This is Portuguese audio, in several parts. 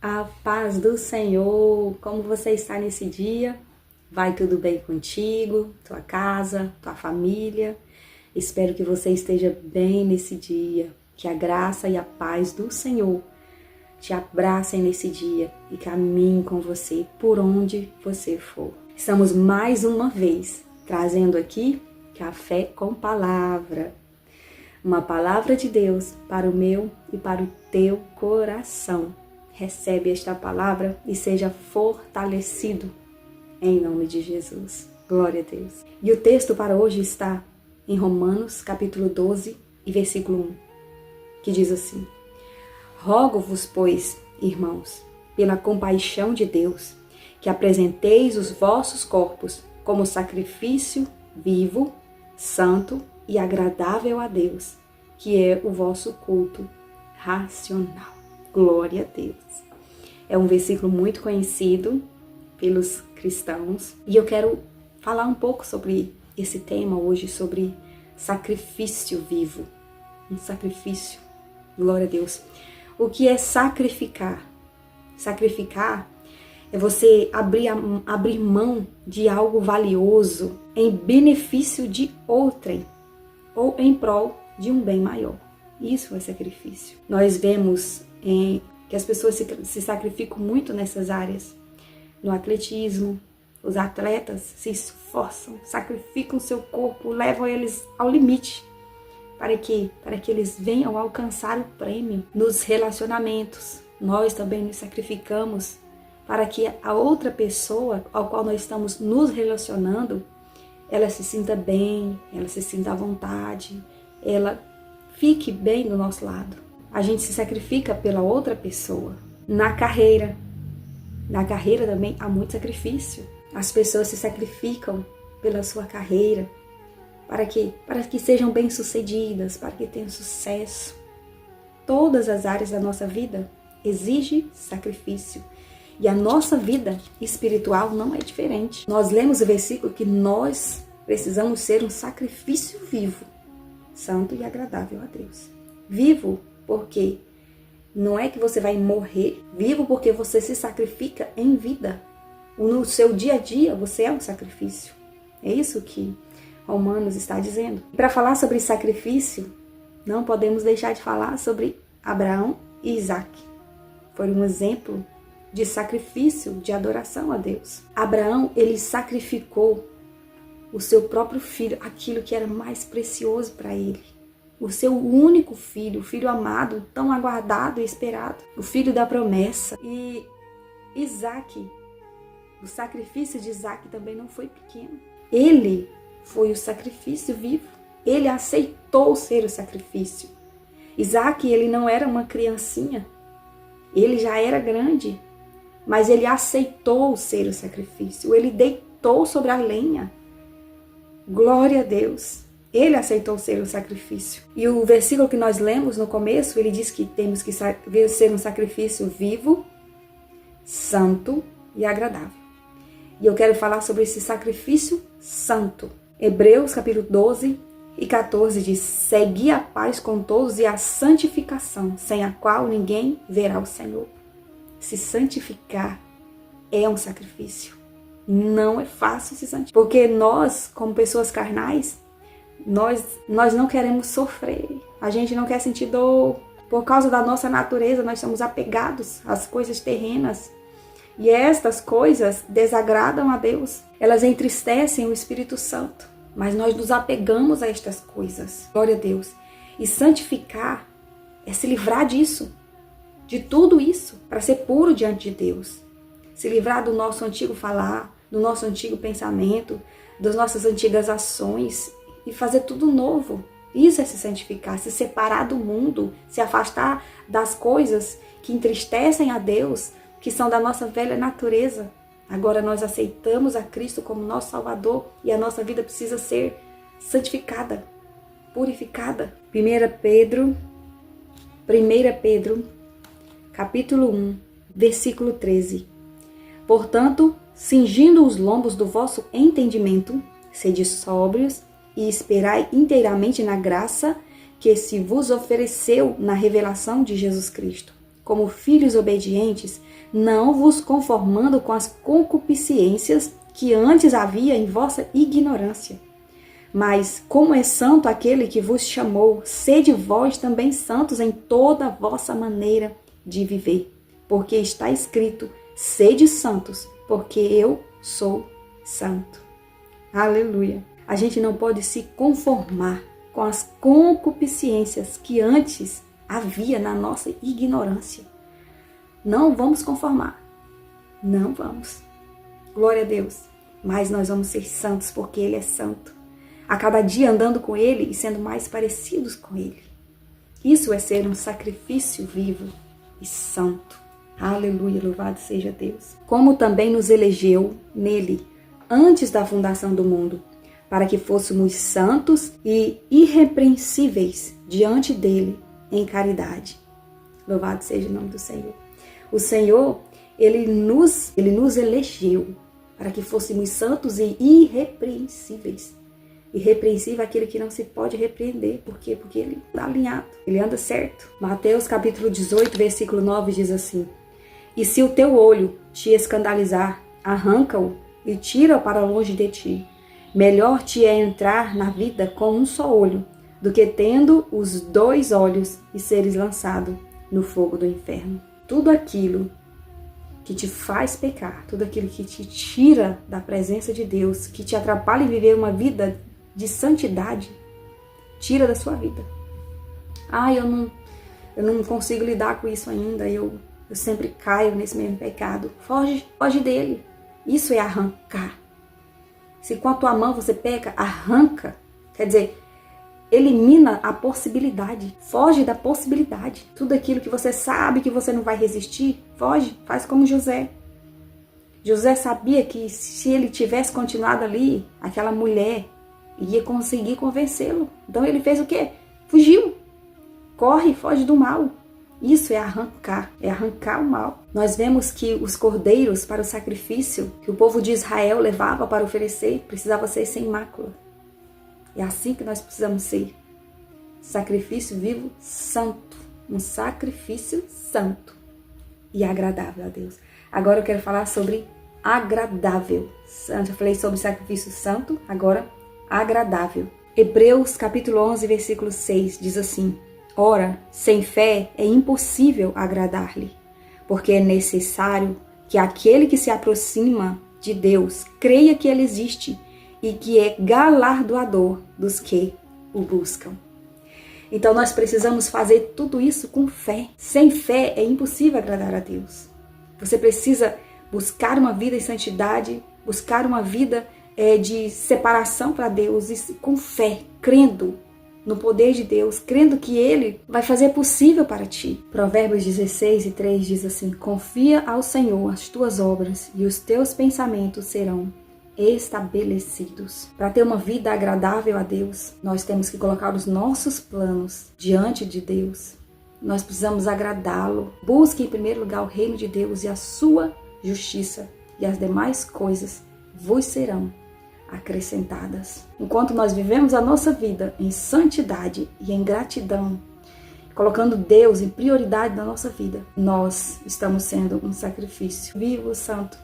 A paz do Senhor, como você está nesse dia? Vai tudo bem contigo, tua casa, tua família? Espero que você esteja bem nesse dia, que a graça e a paz do Senhor te abracem nesse dia e caminhem com você por onde você for. Estamos mais uma vez trazendo aqui Café com Palavra. Uma palavra de Deus para o meu e para o teu coração. Recebe esta palavra e seja fortalecido em nome de Jesus. Glória a Deus. E o texto para hoje está em Romanos, capítulo 12 e versículo 1, que diz assim: Rogo-vos, pois, irmãos, pela compaixão de Deus, que apresenteis os vossos corpos como sacrifício vivo, santo e agradável a Deus, que é o vosso culto racional. Glória a Deus. É um versículo muito conhecido pelos cristãos e eu quero falar um pouco sobre esse tema hoje, sobre sacrifício vivo. Um sacrifício. Glória a Deus. O que é sacrificar? Sacrificar é você abrir mão de algo valioso em benefício de outrem ou em prol de um bem maior. Isso é sacrifício. Nós vemos que as pessoas se sacrificam muito nessas áreas. No atletismo, os atletas se esforçam, sacrificam seu corpo, levam eles ao limite. Para que eles venham alcançar o prêmio. Nos relacionamentos, nós também nos sacrificamos para que a outra pessoa ao qual nós estamos nos relacionando, ela se sinta bem, ela se sinta à vontade, ela fique bem do nosso lado. A gente se sacrifica pela outra pessoa. Na carreira também há muito sacrifício. As pessoas se sacrificam pela sua carreira, para que sejam bem-sucedidas, para que tenham sucesso. Todas as áreas da nossa vida exigem sacrifício. E a nossa vida espiritual não é diferente. Nós lemos o versículo que nós precisamos ser um sacrifício vivo, santo e agradável a Deus. Vivo porque não é que você vai morrer. Vivo porque você se sacrifica em vida. No seu dia a dia você é um sacrifício. É isso que Romanos está dizendo. Para falar sobre sacrifício, não podemos deixar de falar sobre Abraão e Isaac. Foi um exemplo de sacrifício, de adoração a Deus. Abraão, ele sacrificou o seu próprio filho, aquilo que era mais precioso para ele. O seu único filho, o filho amado, tão aguardado e esperado. O filho da promessa. E Isaac, o sacrifício de Isaac também não foi pequeno. Ele foi o sacrifício vivo. Ele aceitou ser o sacrifício. Isaac, ele não era uma criancinha. Ele já era grande. Mas ele aceitou ser o sacrifício. Ele deitou sobre a lenha. Glória a Deus. Ele aceitou ser o sacrifício. E o versículo que nós lemos no começo, ele diz que temos que ser um sacrifício vivo, santo e agradável. E eu quero falar sobre esse sacrifício santo. Hebreus capítulo 12 e 14 diz: Segui a paz com todos e a santificação, sem a qual ninguém verá o Senhor. Se santificar é um sacrifício. Não é fácil se santificar. Porque nós, como pessoas carnais, nós não queremos sofrer. A gente não quer sentir dor. Por causa da nossa natureza, nós somos apegados às coisas terrenas. E estas coisas desagradam a Deus. Elas entristecem o Espírito Santo. Mas nós nos apegamos a estas coisas. Glória a Deus. E santificar é se livrar disso. De tudo isso. Para ser puro diante de Deus. Se livrar do nosso antigo falar, do nosso antigo pensamento, das nossas antigas ações. E fazer tudo novo. Isso é se santificar. Se separar do mundo. Se afastar das coisas que entristecem a Deus, que são da nossa velha natureza. Agora nós aceitamos a Cristo como nosso Salvador e a nossa vida precisa ser santificada, purificada. 1 Pedro, capítulo 1, versículo 13. Portanto, cingindo os lombos do vosso entendimento, sede sóbrios e esperai inteiramente na graça que se vos ofereceu na revelação de Jesus Cristo. como filhos obedientes, não vos conformando com as concupiscências que antes havia em vossa ignorância. Mas, como é santo aquele que vos chamou, sede vós também santos em toda a vossa maneira de viver. Porque está escrito, sede santos, porque eu sou santo. Aleluia! A gente não pode se conformar com as concupiscências que antes havia na nossa ignorância. Não vamos conformar. Não vamos. Glória a Deus. Mas nós vamos ser santos porque Ele é santo. A cada dia andando com Ele e sendo mais parecidos com Ele. Isso é ser um sacrifício vivo e santo. Aleluia, louvado seja Deus. Como também nos elegeu nele antes da fundação do mundo, para que fôssemos santos e irrepreensíveis diante dele em caridade. Louvado seja o nome do Senhor. O Senhor, Ele nos elegeu para que fôssemos santos e irrepreensíveis. Irrepreensível é aquele que não se pode repreender. Por quê? Porque ele está alinhado, ele anda certo. Mateus capítulo 18, versículo 9 diz assim: E se o teu olho te escandalizar, arranca-o e tira-o para longe de ti. Melhor te é entrar na vida com um só olho, do que tendo os 2 olhos e seres lançado no fogo do inferno. Tudo aquilo que te faz pecar, tudo aquilo que te tira da presença de Deus, que te atrapalha em viver uma vida de santidade, tira da sua vida. Eu não consigo lidar com isso ainda, eu sempre caio nesse mesmo pecado. Foge dele. Isso é arrancar. Se com a tua mão você peca, arranca. Quer dizer, elimina a possibilidade. Foge da possibilidade. Tudo aquilo que você sabe que você não vai resistir, foge. Faz como José. José sabia que se ele tivesse continuado ali, aquela mulher ia conseguir convencê-lo. Então ele fez o quê? Fugiu. Corre, foge do mal. Isso é arrancar o mal. Nós vemos que os cordeiros para o sacrifício que o povo de Israel levava para oferecer, precisava ser sem mácula. É assim que nós precisamos ser. Sacrifício vivo, santo. Um sacrifício santo e agradável a Deus. Agora eu quero falar sobre agradável. Eu já falei sobre sacrifício santo, agora agradável. Hebreus capítulo 11, versículo 6 diz assim: Ora, sem fé é impossível agradar-lhe, porque é necessário que aquele que se aproxima de Deus creia que Ele existe e que é galardoador dos que o buscam. Então nós precisamos fazer tudo isso com fé. Sem fé é impossível agradar a Deus. Você precisa buscar uma vida em santidade, buscar uma vida de separação para Deus, e com fé, crendo no poder de Deus, crendo que Ele vai fazer possível para ti. Provérbios 16 e 3 diz assim: Confia ao Senhor as tuas obras e os teus pensamentos serão estabelecidos. Para ter uma vida agradável a Deus, nós temos que colocar os nossos planos diante de Deus. Nós precisamos agradá-lo. Busque em primeiro lugar o reino de Deus e a sua justiça, e as demais coisas vos serão acrescentadas. Enquanto nós vivemos a nossa vida em santidade e em gratidão, colocando Deus em prioridade na nossa vida, nós estamos sendo um sacrifício vivo, santo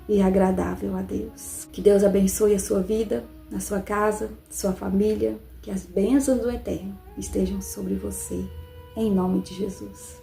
e agradável a Deus. Que Deus abençoe a sua vida, a sua casa, sua família, que as bênçãos do Eterno estejam sobre você, em nome de Jesus.